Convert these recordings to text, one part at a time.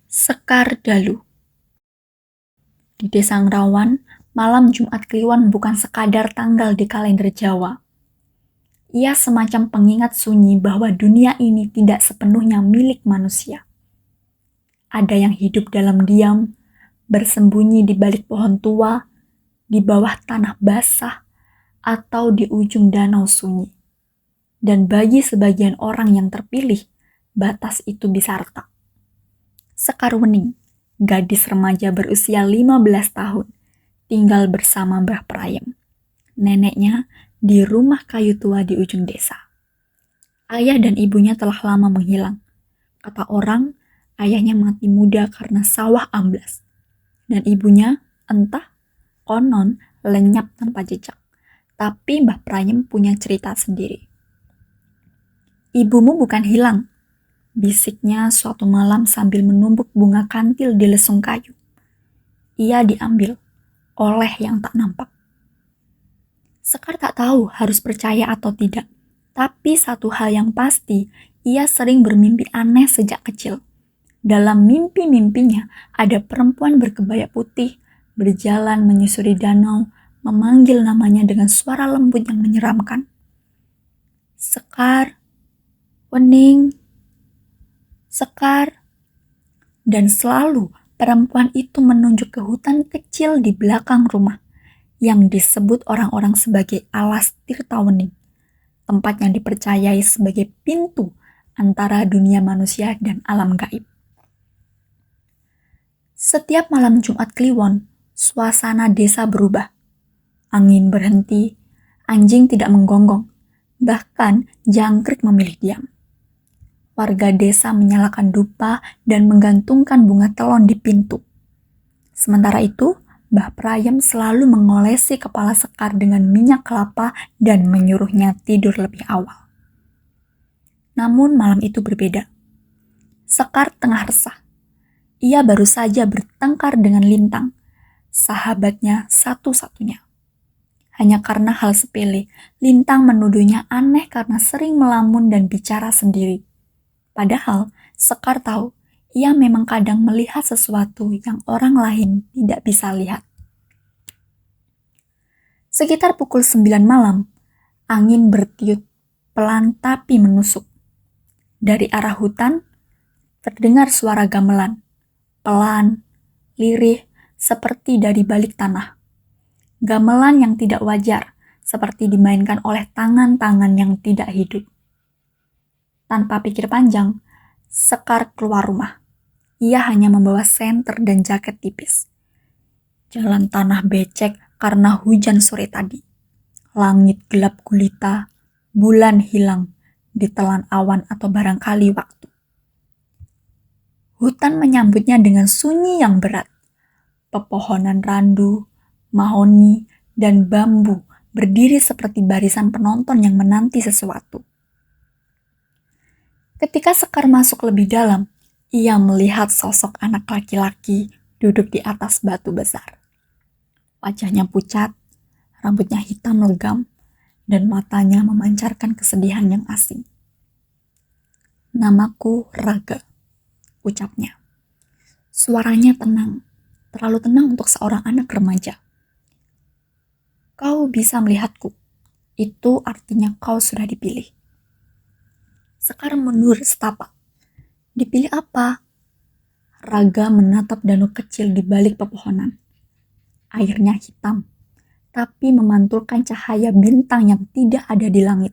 Sekar Dalu. Di Desa Ngrawan, malam Jumat Kliwon bukan sekadar tanggal di kalender Jawa. Ia semacam pengingat sunyi bahwa dunia ini tidak sepenuhnya milik manusia. Ada yang hidup dalam diam, bersembunyi di balik pohon tua, di bawah tanah basah, atau di ujung danau sunyi. Dan bagi sebagian orang yang terpilih, batas itu bisa retak. Sekar Wening, gadis remaja berusia 15 tahun, tinggal bersama Mbah Prayem, neneknya, di rumah kayu tua di ujung desa. Ayah dan ibunya telah lama menghilang. Kata orang, ayahnya mati muda karena sawah amblas. Dan ibunya, entah, konon lenyap tanpa jejak. Tapi Mbah Prayem punya cerita sendiri. Ibumu bukan hilang, bisiknya suatu malam sambil menumbuk bunga kantil di lesung kayu. Ia diambil oleh yang tak nampak. Sekar tak tahu harus percaya atau tidak, tapi satu hal yang pasti, ia sering bermimpi aneh sejak kecil. Dalam mimpi-mimpinya ada perempuan berkebaya putih, berjalan menyusuri danau, memanggil namanya dengan suara lembut yang menyeramkan. Sekar, Wening, Sekar. Dan selalu perempuan itu menunjuk ke hutan kecil di belakang rumah yang disebut orang-orang sebagai alas Tirtawening, tempat yang dipercayai sebagai pintu antara dunia manusia dan alam gaib. Setiap malam Jumat Kliwon, suasana desa berubah. Angin berhenti, anjing tidak menggonggong, bahkan jangkrik memilih diam. Warga desa menyalakan dupa dan menggantungkan bunga telon di pintu. Sementara itu, Mbah Prayem selalu mengolesi kepala Sekar dengan minyak kelapa dan menyuruhnya tidur lebih awal. Namun malam itu berbeda. Sekar tengah resah. Ia baru saja bertengkar dengan Lintang, sahabatnya satu-satunya. Hanya karena hal sepele, Lintang menuduhnya aneh karena sering melamun dan bicara sendiri. Padahal, Sekar tahu, ia memang kadang melihat sesuatu yang orang lain tidak bisa lihat. Sekitar pukul 9 malam, angin bertiup pelan tapi menusuk. Dari arah hutan, terdengar suara gamelan, pelan, lirih, seperti dari balik tanah. Gamelan yang tidak wajar, seperti dimainkan oleh tangan-tangan yang tidak hidup. Tanpa pikir panjang, Sekar keluar rumah. Ia hanya membawa senter dan jaket tipis. Jalan tanah becek karena hujan sore tadi. Langit gelap gulita, bulan hilang, ditelan awan atau barangkali waktu. Hutan menyambutnya dengan sunyi yang berat. Pepohonan randu, mahoni, dan bambu berdiri seperti barisan penonton yang menanti sesuatu. Ketika Sekar masuk lebih dalam, ia melihat sosok anak laki-laki duduk di atas batu besar. Wajahnya pucat, rambutnya hitam legam, dan matanya memancarkan kesedihan yang asing. "Namaku Raga," ucapnya. Suaranya tenang, terlalu tenang untuk seorang anak remaja. "Kau bisa melihatku. Itu artinya kau sudah dipilih." Sekar mundur setapak. "Dipilih apa?" Raga menatap danau kecil di balik pepohonan. Airnya hitam, tapi memantulkan cahaya bintang yang tidak ada di langit.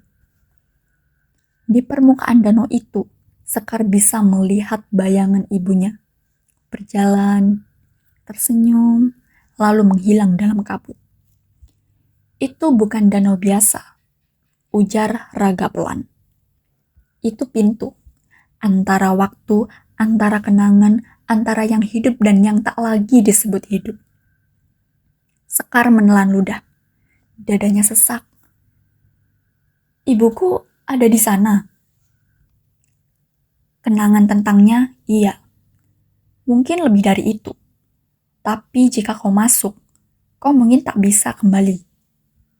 Di permukaan danau itu, Sekar bisa melihat bayangan ibunya. Berjalan, tersenyum, lalu menghilang dalam kabut. "Itu bukan danau biasa," ujar Raga pelan. "Itu pintu. Antara waktu, antara kenangan, antara yang hidup dan yang tak lagi disebut hidup." Sekar menelan ludah. Dadanya sesak. "Ibuku ada di sana." Kenangan tentangnya, iya. Mungkin lebih dari itu. Tapi jika kau masuk, kau mungkin tak bisa kembali.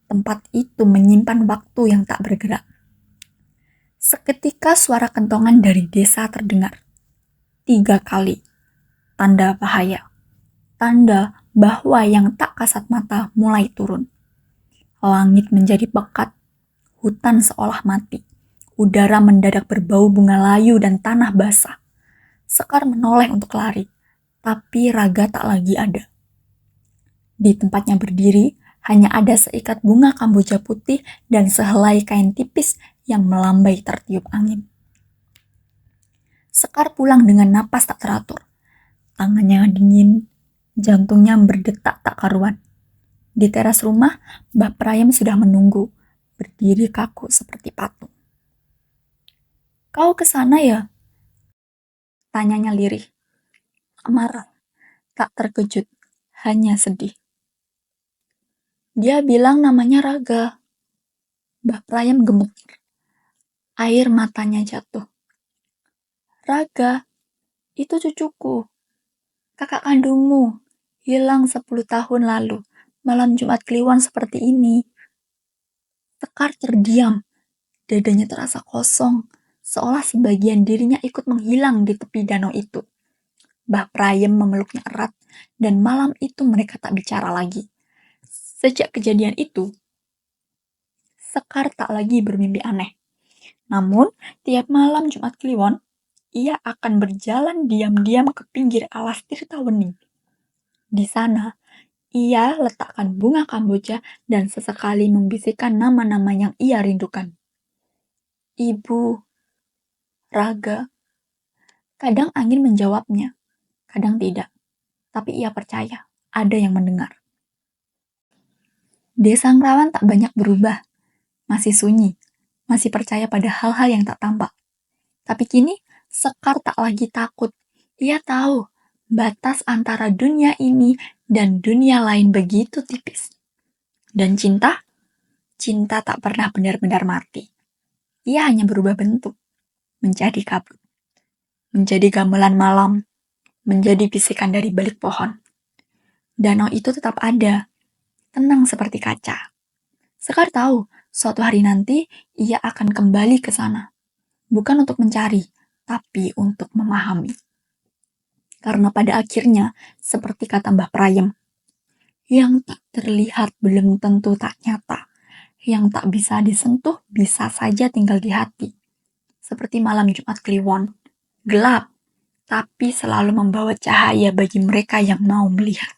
Tempat itu menyimpan waktu yang tak bergerak. Seketika suara kentongan dari desa terdengar. 3 kali. tanda bahaya. Tanda bahwa yang tak kasat mata mulai turun. Langit menjadi pekat, hutan seolah mati. Udara mendadak berbau bunga layu dan tanah basah. Sekar menoleh untuk lari, tapi Raga tak lagi ada. Di tempatnya berdiri, hanya ada seikat bunga kamboja putih dan sehelai kain tipis yang melambai tertiup angin. Sekar pulang dengan napas tak teratur. Tangannya dingin, jantungnya berdetak tak karuan. Di teras rumah, Mbah Prayem sudah menunggu, berdiri kaku seperti patung. "Kau kesana ya?" tanyanya lirih. Tak marah, tak terkejut, hanya sedih. "Dia bilang namanya Raga." Mbah Prayem gemetar. Air matanya jatuh. "Raga, itu cucuku. Kakak kandungmu. Hilang 10 tahun lalu. Malam Jumat Kliwon seperti ini." Sekar terdiam. Dadanya terasa kosong, seolah sebagian dirinya ikut menghilang di tepi danau itu. Mbah Prayem memeluknya erat, dan malam itu mereka tak bicara lagi. Sejak kejadian itu, Sekar tak lagi bermimpi aneh. Namun, tiap malam Jumat Kliwon, ia akan berjalan diam-diam ke pinggir alas Tirta Wening. Di sana, ia letakkan bunga kamboja dan sesekali membisikkan nama-nama yang ia rindukan. Ibu, Raga. Kadang angin menjawabnya, kadang tidak. Tapi ia percaya, ada yang mendengar. Desa Ngrawan tak banyak berubah. Masih sunyi, masih percaya pada hal-hal yang tak tampak. Tapi kini, Sekar tak lagi takut. Ia tahu, batas antara dunia ini dan dunia lain begitu tipis. Dan cinta? Cinta tak pernah benar-benar mati. Ia hanya berubah bentuk, menjadi kabut, menjadi gamelan malam, menjadi bisikan dari balik pohon. Danau itu tetap ada, tenang seperti kaca. Sekar tahu, suatu hari nanti ia akan kembali ke sana. Bukan untuk mencari, tapi untuk memahami. Karena pada akhirnya, seperti kata Mbah Prayem, yang tak terlihat belum tentu tak nyata. Yang tak bisa disentuh bisa saja tinggal di hati. Seperti malam Jumat Kliwon, gelap, tapi selalu membawa cahaya bagi mereka yang mau melihat.